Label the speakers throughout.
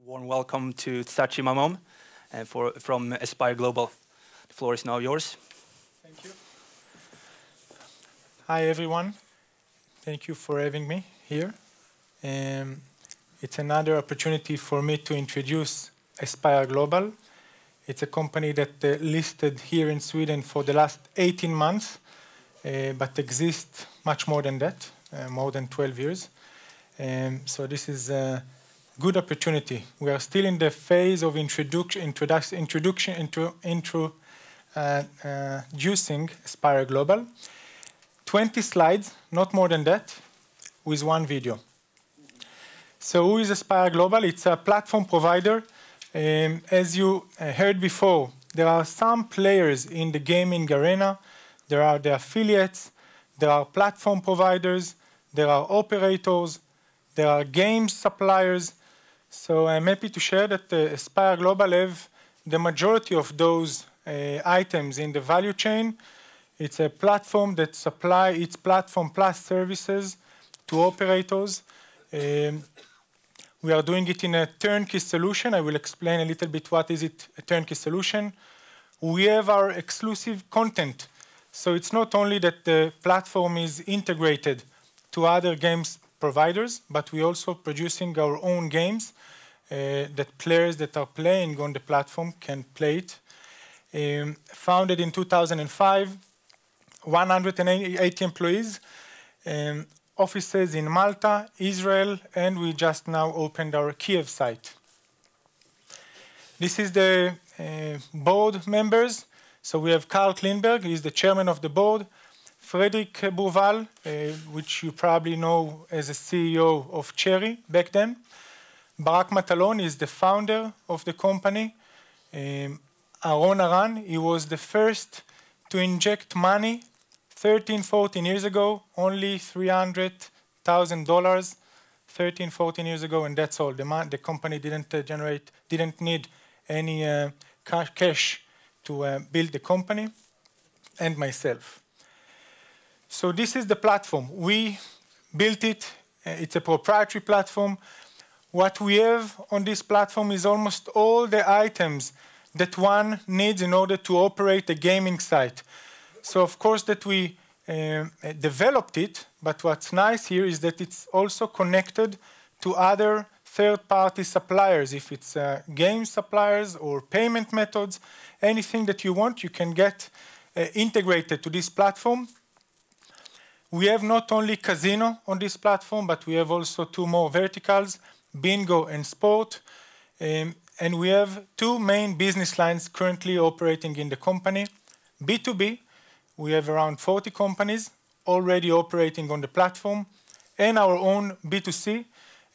Speaker 1: Warm welcome to Tsachi Mamom from Spire Global. The floor is now yours.
Speaker 2: Thank you. Hi, everyone. Thank you for having me here. It's another opportunity for me to introduce Spire Global. It's a company that listed here in Sweden for the last 18 months, but exists much more than that, more than 12 years. So this is a good opportunity. We are still in the phase of introducing Spire Global. 20 slides, not more than that, with one video. So who is Spire Global? It's a platform provider. As you heard before, there are some players in the gaming arena. There are the affiliates, there are platform providers, there are operators, there are game suppliers. So I'm happy to share that Spire Global have the majority of those items in the value chain. It's a platform that supplies its platform plus services to operators. We are doing it in a turnkey solution. I will explain a little bit what is it, a turnkey solution. We have our exclusive content. So it's not only that the platform is integrated to other games providers, but we're also producing our own games that players that are playing on the platform can play it. Founded in 2005, 180 employees, offices in Malta, Israel, and we just now opened our Kiev site. This is the board members. So we have Carl Klingberg, he's the chairman of the board. Fredrik Burvall, which you probably know as a CEO of Cherry back then. Barak Matalon is the founder of the company. Aaron Aran, he was the first to inject money 13, 14 years ago, only $300,000, 13, 14 years ago, and that's all. The company didn't need any cash to build the company, and myself. So this is the platform. We built it. It's a proprietary platform. What we have on this platform is almost all the items that one needs in order to operate a gaming site. So of course that we developed it, but what's nice here is that it's also connected to other third-party suppliers. If it's game suppliers or payment methods, anything that you want, you can get integrated to this platform. We have not only casino on this platform, but we have also two more verticals, bingo and sport. And we have two main business lines currently operating in the company. B2B, we have around 40 companies already operating on the platform, and our own B2C.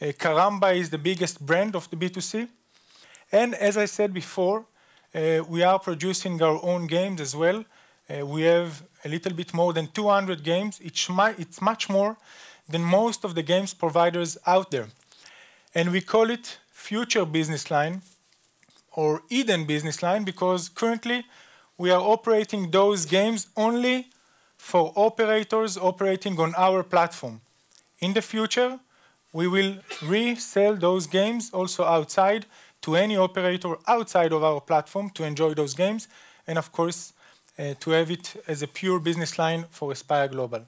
Speaker 2: Karamba is the biggest brand of the B2C. And as I said before, we are producing our own games as well. We have a little bit more than 200 games. It's much more than most of the games providers out there. And we call it future business line or hidden business line because currently we are operating those games only for operators operating on our platform. In the future, we will resell those games also outside to any operator outside of our platform to enjoy those games, and of course, to have it as a pure business line for Spire Global.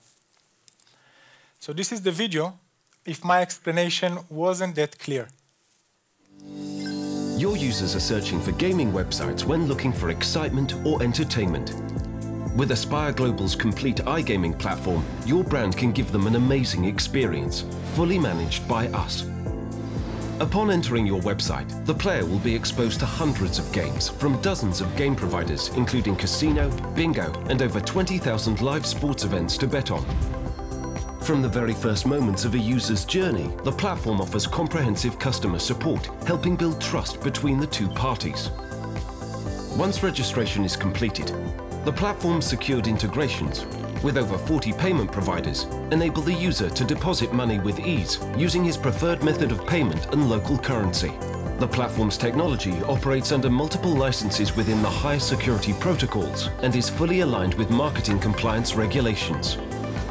Speaker 2: So this is the video, if my explanation wasn't that clear.
Speaker 3: Your users are searching for gaming websites when looking for excitement or entertainment. With Spire Global's complete iGaming platform, your brand can give them an amazing experience, fully managed by us. Upon entering your website, the player will be exposed to hundreds of games from dozens of game providers, including casino, bingo, and over 20,000 live sports events to bet on. From the very first moments of a user's journey, the platform offers comprehensive customer support, helping build trust between the two parties. Once registration is completed, the platform's secured integrations with over 40 payment providers enable the user to deposit money with ease using his preferred method of payment and local currency. The platform's technology operates under multiple licenses within the highest security protocols and is fully aligned with marketing compliance regulations.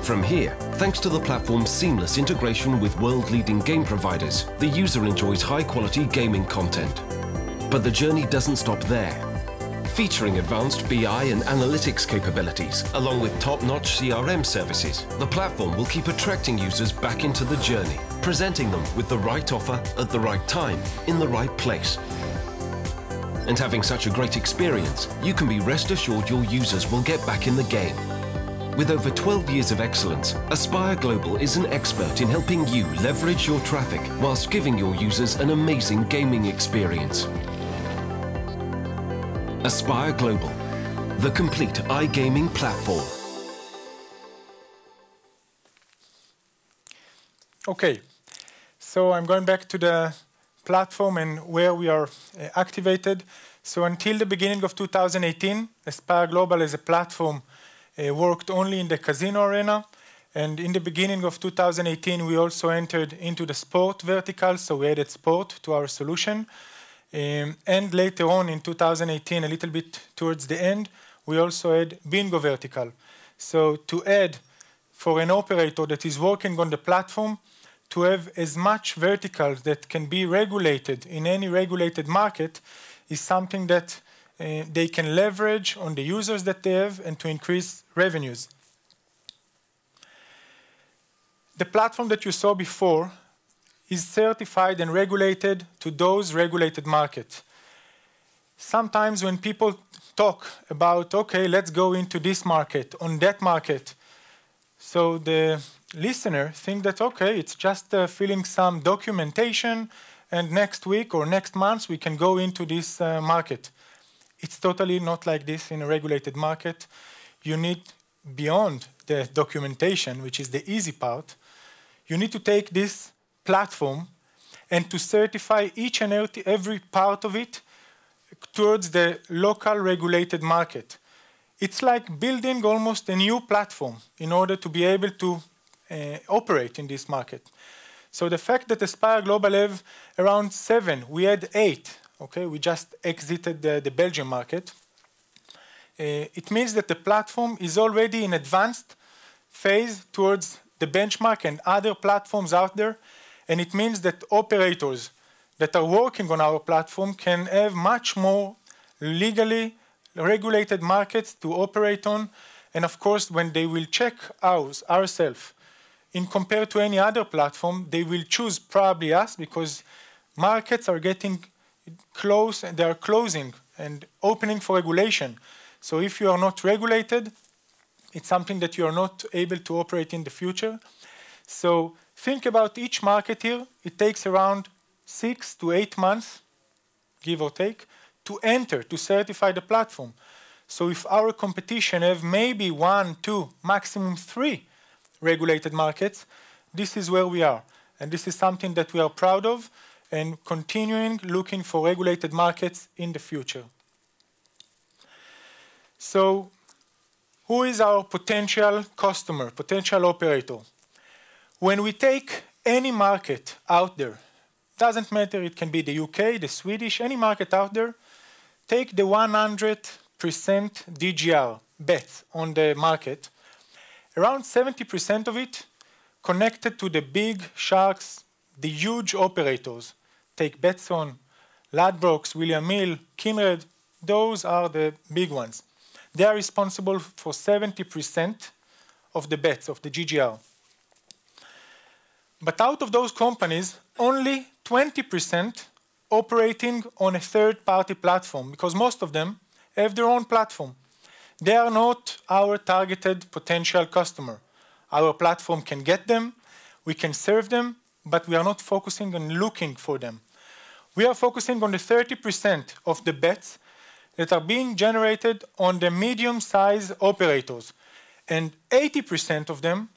Speaker 3: From here, thanks to the platform's seamless integration with world-leading game providers, the user enjoys high-quality gaming content. But the journey doesn't stop there. Featuring advanced BI and analytics capabilities, along with top-notch CRM services, the platform will keep attracting users back into the journey, presenting them with the right offer at the right time, in the right place. And having such a great experience, you can be rest assured your users will get back in the game. With over 12 years of excellence, Aspire Global is an expert in helping you leverage your traffic whilst giving your users an amazing gaming experience. Aspire Global, the complete iGaming platform.
Speaker 2: Okay, so I'm going back to the platform and where we are activated. So until the beginning of 2018, Aspire Global as a platform worked only in the casino arena. And in the beginning of 2018, we also entered into the sport vertical, so we added sport to our solution. And later on in 2018, a little bit towards the end, we also add bingo vertical. So to add for an operator that is working on the platform, to have as much verticals that can be regulated in any regulated market is something that they can leverage on the users that they have and to increase revenues. The platform that you saw before is certified and regulated to those regulated markets. Sometimes when people talk about, okay, let's go into this market, on that market, so the listener think that, okay, it's just filling some documentation and next week or next month we can go into this market. It's totally not like this in a regulated market. You need, beyond the documentation, which is the easy part, you need to take this platform and to certify each and every part of it towards the local regulated market. It's like building almost a new platform in order to be able to operate in this market. So the fact that Aspire Global have around 7, we had 8, okay, we just exited the Belgian market. It means that the platform is already in advanced phase towards the benchmark and other platforms out there. And it means that operators that are working on our platform can have much more legally regulated markets to operate on. And of course, when they will check ourselves in compared to any other platform, they will choose probably us because markets are getting close and they are closing and opening for regulation. So if you are not regulated, it's something that you are not able to operate in the future. So think about each market here. It takes around 6 to 8 months, give or take, to enter, to certify the platform. So if our competition have maybe 1, 2, maximum 3 regulated markets, this is where we are. And this is something that we are proud of and continuing looking for regulated markets in the future. So who is our potential customer, potential operator? When we take any market out there, doesn't matter, it can be the UK, the Swedish, any market out there, take the 100% DGR bet on the market, around 70% of it connected to the big sharks, the huge operators. Take Betson, Ladbrokes, William Hill, Kindred, those are the big ones. They are responsible for 70% of the bets, of the GGR. But out of those companies, only 20% operating on a third-party platform, because most of them have their own platform. They are not our targeted potential customer. Our platform can get them, we can serve them, but we are not focusing on looking for them. We are focusing on the 30% of the bets that are being generated on the medium-sized operators. And 80% of them,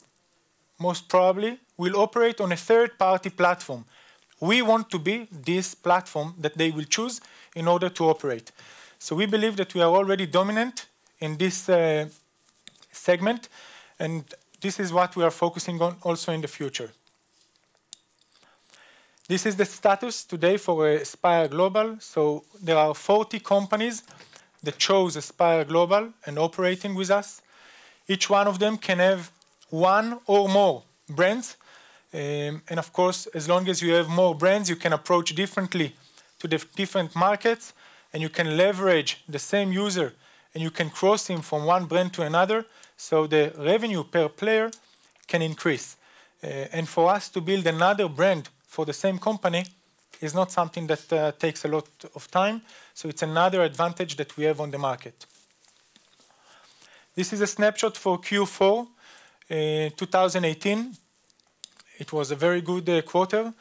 Speaker 2: most probably, will operate on a third-party platform. We want to be this platform that they will choose in order to operate. So we believe that we are already dominant in this segment, and this is what we are focusing on also in the future. This is the status today for Aspire Global. So there are 40 companies that chose Aspire Global and operating with us. Each one of them can have one or more brands. And of course, as long as you have more brands, you can approach differently to the different markets, and you can leverage the same user, and you can cross him from one brand to another, so the revenue per player can increase. And for us to build another brand for the same company is not something that takes a lot of time, so it's another advantage that we have on the market. This is a snapshot for Q4 2018. It was a very good quarter.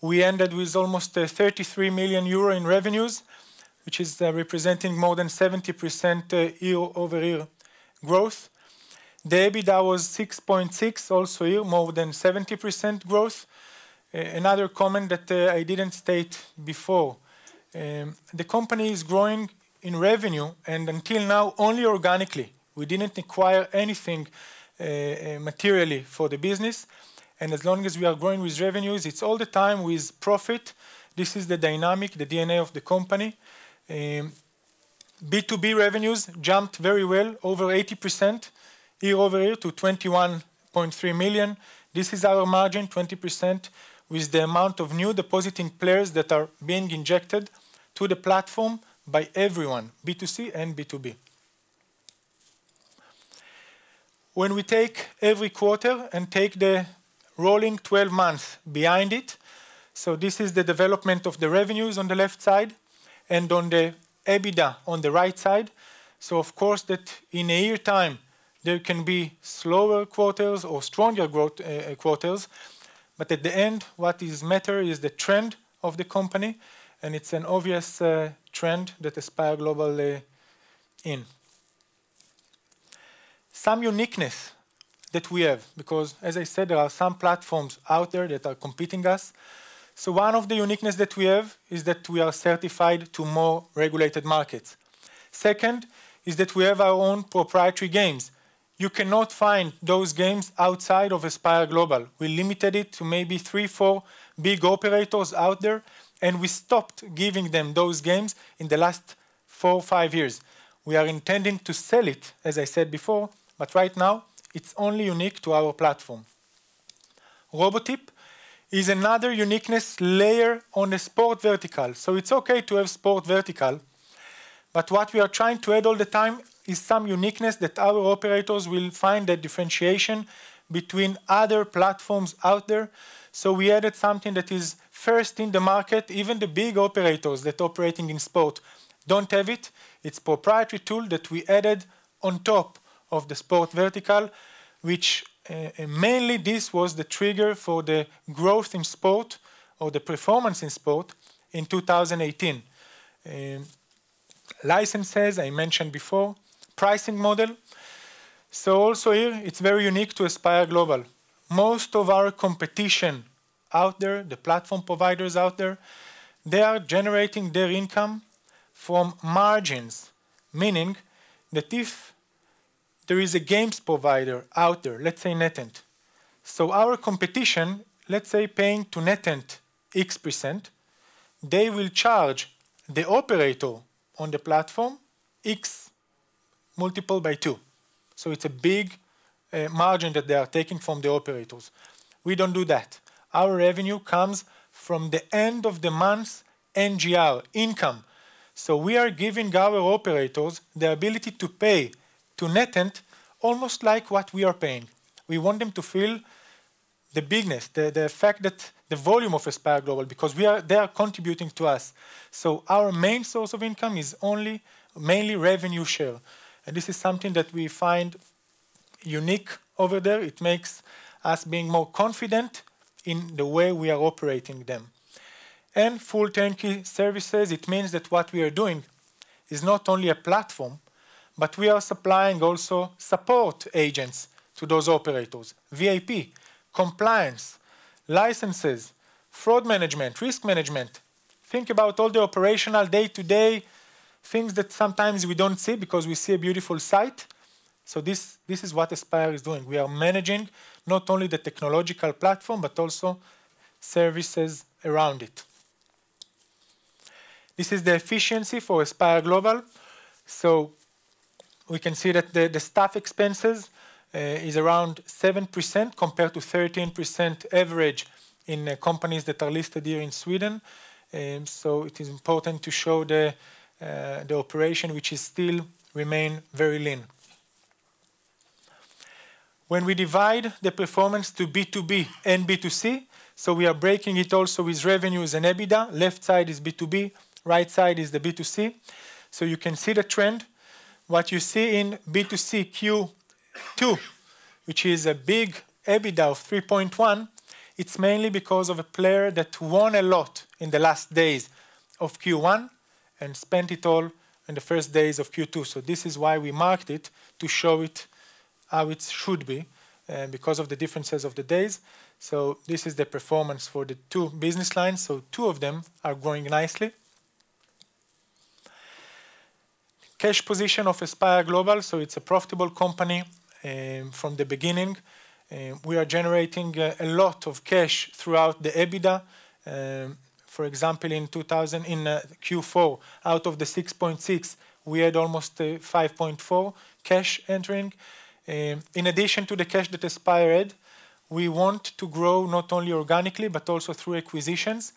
Speaker 2: We ended with almost 33 million euro in revenues, which is representing more than 70% year-over-year growth. The EBITDA was 6.6, also here, more than 70% growth. Another comment that I didn't state before. The company is growing in revenue, and until now, only organically. We didn't acquire anything materially for the business. And as long as we are growing with revenues, it's all the time with profit. This is the dynamic, the DNA of the company. B2B revenues jumped very well, over 80% year-over-year to 21.3 million. This is our margin, 20%, with the amount of new depositing players that are being injected to the platform by everyone, B2C and B2B. When we take every quarter and take the rolling 12 months behind it, so this is the development of the revenues on the left side, and on the EBITDA on the right side. So of course that in a year time, there can be slower quarters or stronger growth quarters, but at the end, what is matter is the trend of the company, and it's an obvious trend that Spire Global in. Some uniqueness that we have, because as I said, there are some platforms out there that are competing us. So one of the uniqueness that we have is that we are certified to more regulated markets. Second is that we have our own proprietary games. You cannot find those games outside of Spire Global. We limited it to maybe 3-4 big operators out there, and we stopped giving them those games in the last 4 or 5 years. We are intending to sell it, as I said before, but right now, it's only unique to our platform. Robotip is another uniqueness layer on the sport vertical. So it's okay to have sport vertical, but what we are trying to add all the time is some uniqueness that our operators will find that differentiation between other platforms out there. So we added something that is first in the market. Even the big operators that are operating in sport don't have it. It's a proprietary tool that we added on top of the sport vertical, which mainly this was the trigger for the growth in sport or the performance in sport in 2018. Licenses, I mentioned before, pricing model. So also here, it's very unique to Spire Global. Most of our competition out there, the platform providers out there, they are generating their income from margins, meaning that if there is a games provider out there, let's say NetEnt. So our competition, let's say paying to NetEnt X%, they will charge the operator on the platform X multiple by 2. So it's a big margin that they are taking from the operators. We don't do that. Our revenue comes from the end of the month NGR, income. So we are giving our operators the ability to pay to NetEnt almost like what we are paying. We want them to feel the bigness, the fact that the volume of Spire Global, because they are contributing to us. So our main source of income is mainly revenue share. And this is something that we find unique over there. It makes us being more confident in the way we are operating them. And full turnkey services, it means that what we are doing is not only a platform, but we are supplying also support agents to those operators, VIP, compliance, licenses, fraud management, risk management. Think about all the operational day-to-day things that sometimes we don't see because we see a beautiful site. So this is what Aspire is doing. We are managing not only the technological platform, but also services around it. This is the efficiency for Aspire Global. So we can see that the staff expenses is around 7% compared to 13% average in companies that are listed here in Sweden. So it is important to show the operation, which is still remain very lean. When we divide the performance to B2B and B2C, so we are breaking it also with revenues and EBITDA. Left side is B2B, right side is the B2C. So you can see the trend. What you see in B2C Q2, which is a big EBITDA of 3.1, it's mainly because of a player that won a lot in the last days of Q1 and spent it all in the first days of Q2. So this is why we marked it, to show it how it should be, because of the differences of the days. So this is the performance for the two business lines. So two of them are growing nicely. Cash position of Aspire Global, so it's a profitable company from the beginning. We are generating a lot of cash throughout the EBITDA. For example, in Q4, out of the 6.6, we had almost 5.4 cash entering. In addition to the cash that Aspire had, we want to grow not only organically, but also through acquisitions.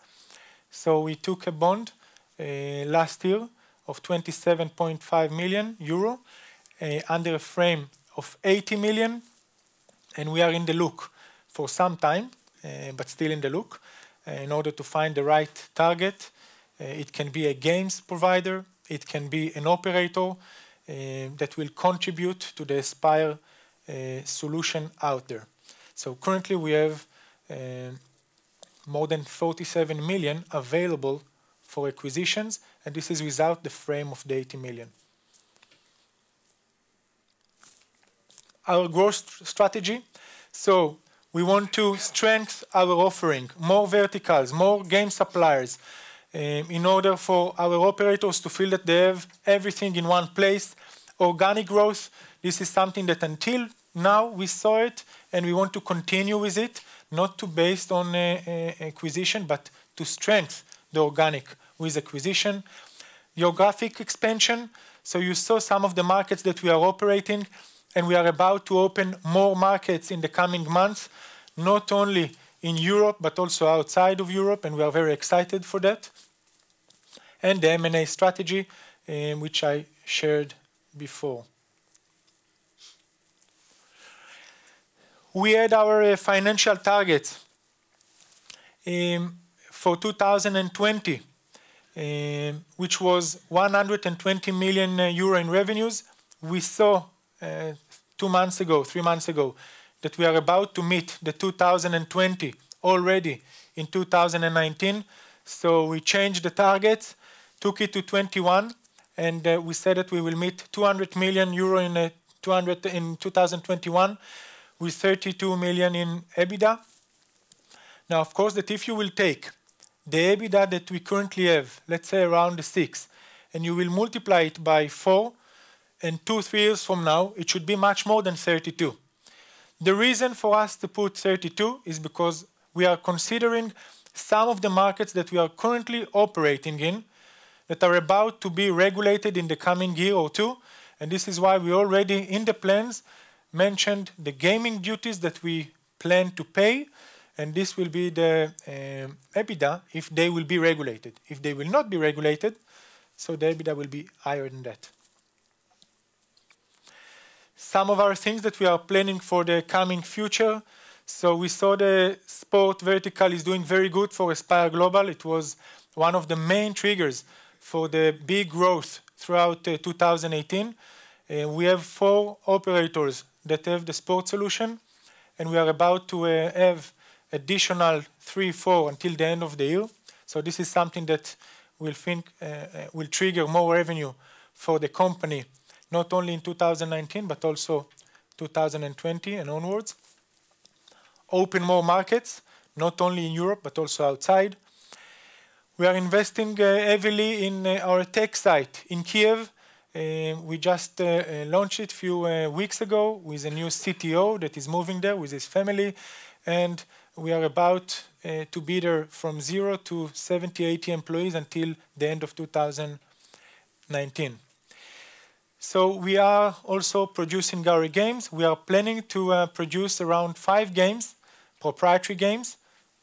Speaker 2: So we took a bond last year of 27.5 million euro under a frame of 80 million. And we are in the look for some time, but still in the look, in order to find the right target. It can be a games provider. It can be an operator that will contribute to the Aspire solution out there. So currently we have more than 47 million available for acquisitions, and this is without the frame of the 80 million. Our growth strategy. So we want to strengthen our offering, more verticals, more game suppliers, in order for our operators to feel that they have everything in one place. Organic growth, this is something that until now we saw it, and we want to continue with it, not to based on acquisition, but to strengthen the organic with acquisition. Geographic expansion, so you saw some of the markets that we are operating, and we are about to open more markets in the coming months, not only in Europe, but also outside of Europe, and we are very excited for that. And the M&A strategy, which I shared before. We had our financial targets for 2020, which was 120 million euro in revenues. We saw 3 months ago, that we are about to meet the 2020 already in 2019. So we changed the target, took it to 21, and we said that we will meet 200 million euro in 2021 with 32 million in EBITDA. Now, of course, that if you will take the EBITDA that we currently have, let's say around 6, and you will multiply it by 4, and 2-3 years from now, it should be much more than 32. The reason for us to put 32 is because we are considering some of the markets that we are currently operating in that are about to be regulated in the coming year or two. And this is why we already, in the plans, mentioned the gaming duties that we plan to pay. And this will be the EBITDA if they will be regulated. If they will not be regulated, so the EBITDA will be higher than that. Some of our things that we are planning for the coming future. So we saw the sport vertical is doing very good for Aspire Global. It was one of the main triggers for the big growth throughout 2018. We have 4 operators that have the sport solution, and we are about to have additional 3-4 until the end of the year. So this is something that will trigger more revenue for the company, not only in 2019, but also 2020 and onwards. Open more markets, not only in Europe, but also outside. We are investing heavily in our tech site in Kiev. We just launched it a few weeks ago with a new CTO that is moving there with his family. And we are about to be there from 0 to 70, 80 employees until the end of 2019. So we are also producing our games. We are planning to produce around 5 games, proprietary games,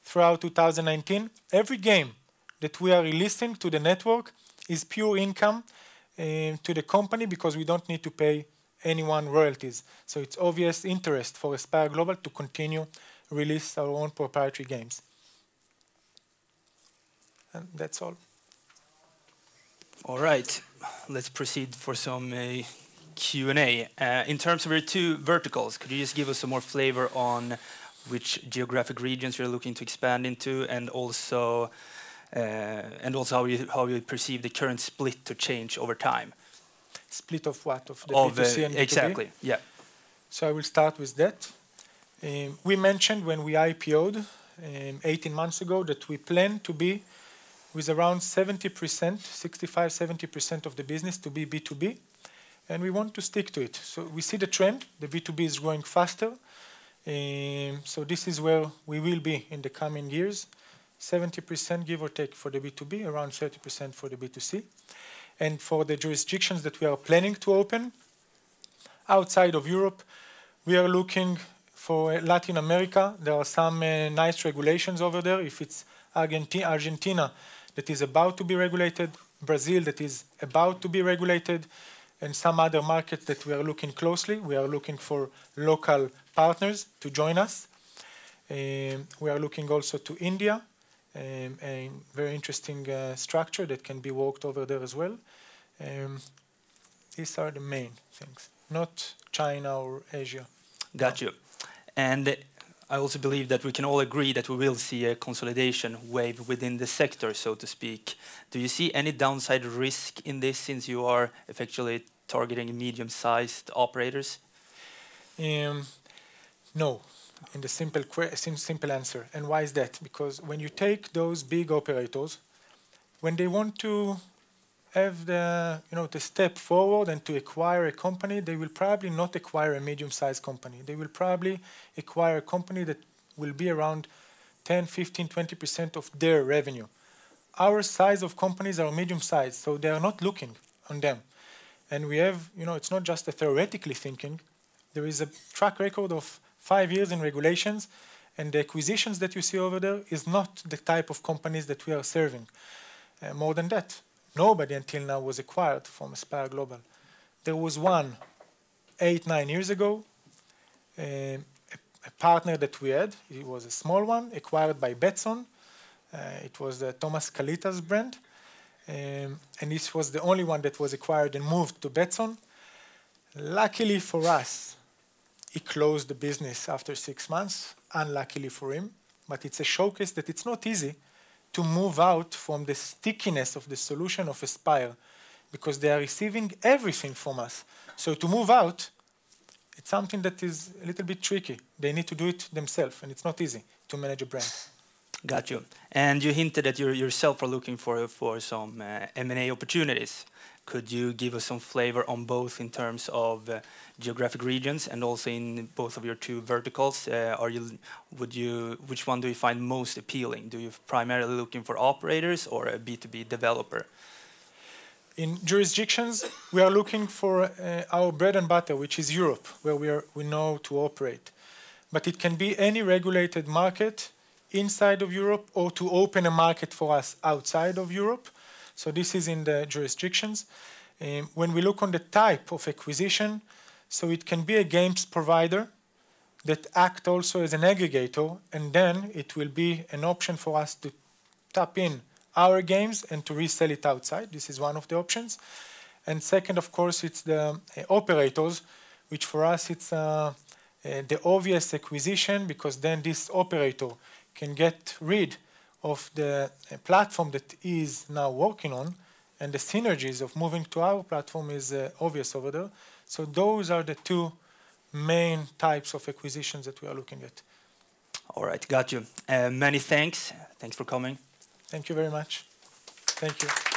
Speaker 2: throughout 2019. Every game that we are releasing to the network is pure income to the company because we don't need to pay anyone royalties. So it's obvious interest for Aspire Global to continue release our own proprietary games. And that's all.
Speaker 1: All right, let's proceed for some Q&A. In terms of your 2 verticals, could you just give us some more flavor on which geographic regions you're looking to expand into, and also how you perceive the current split to change over time?
Speaker 2: Split of what? Of the B2C and B2B?
Speaker 1: Exactly, yeah.
Speaker 2: So I will start with that. We mentioned when we IPO'd 18 months ago that we plan to be with around 70%, 65-70% of the business to be B2B, and we want to stick to it. So we see the trend, the B2B is growing faster, so this is where we will be in the coming years, 70% give or take for the B2B, around 30% for the B2C. And for the jurisdictions that we are planning to open, outside of Europe, we are looking for Latin America. There are some nice regulations over there. If it's Argentina that is about to be regulated, Brazil that is about to be regulated, and some other markets that we are looking closely. We are looking for local partners to join us. We are looking also to India, a very interesting structure that can be worked over there as well. These are the main things, not China or Asia.
Speaker 1: Got you. And I also believe that we can all agree that we will see a consolidation wave within the sector, so to speak. Do you see any downside risk in this, since you are effectively targeting medium-sized operators?
Speaker 2: No, in the simple answer. And why is that? Because when you take those big operators, when they want to have the step forward and to acquire a company, they will probably not acquire a medium-sized company. They will probably acquire a company that will be around 10, 15, 20% of their revenue. Our size of companies are medium-sized, so they are not looking on them. And we have, it's not just a theoretically thinking. There is a track record of 5 years in regulations, and the acquisitions that you see over there is not the type of companies that we are serving. More than that, nobody until now was acquired from Aspire Global. There was one 8-9 years ago, a partner that we had. It was a small one, acquired by Betson. It was Thomas Kalita's brand. And this was the only one that was acquired and moved to Betson. Luckily for us, he closed the business after 6 months, unluckily for him. But it's a showcase that it's not easy to move out from the stickiness of the solution of Aspire, because they are receiving everything from us. So to move out, it's something that is a little bit tricky. They need to do it themselves, and it's not easy to manage a brand.
Speaker 1: Got you. And you hinted that you yourself are looking for some M&A opportunities. Could you give us some flavor on both in terms of geographic regions and also in both of your 2 verticals? Which one do you find most appealing? Do you primarily looking for operators or a B2B developer?
Speaker 2: In jurisdictions, we are looking for our bread and butter, which is Europe, where we know to operate. But it can be any regulated market inside of Europe or to open a market for us outside of Europe. So this is in the jurisdictions. When we look on the type of acquisition, so it can be a games provider that act also as an aggregator, and then it will be an option for us to tap in our games and to resell it outside. This is one of the options. And second, of course, it's the operators, which for us it's the obvious acquisition, because then this operator can get rid of the platform that is now working on, and the synergies of moving to our platform is obvious over there. So those are the 2 main types of acquisitions that we are looking at.
Speaker 1: All right, got you. Many thanks. Thanks for coming.
Speaker 2: Thank you very much. Thank you.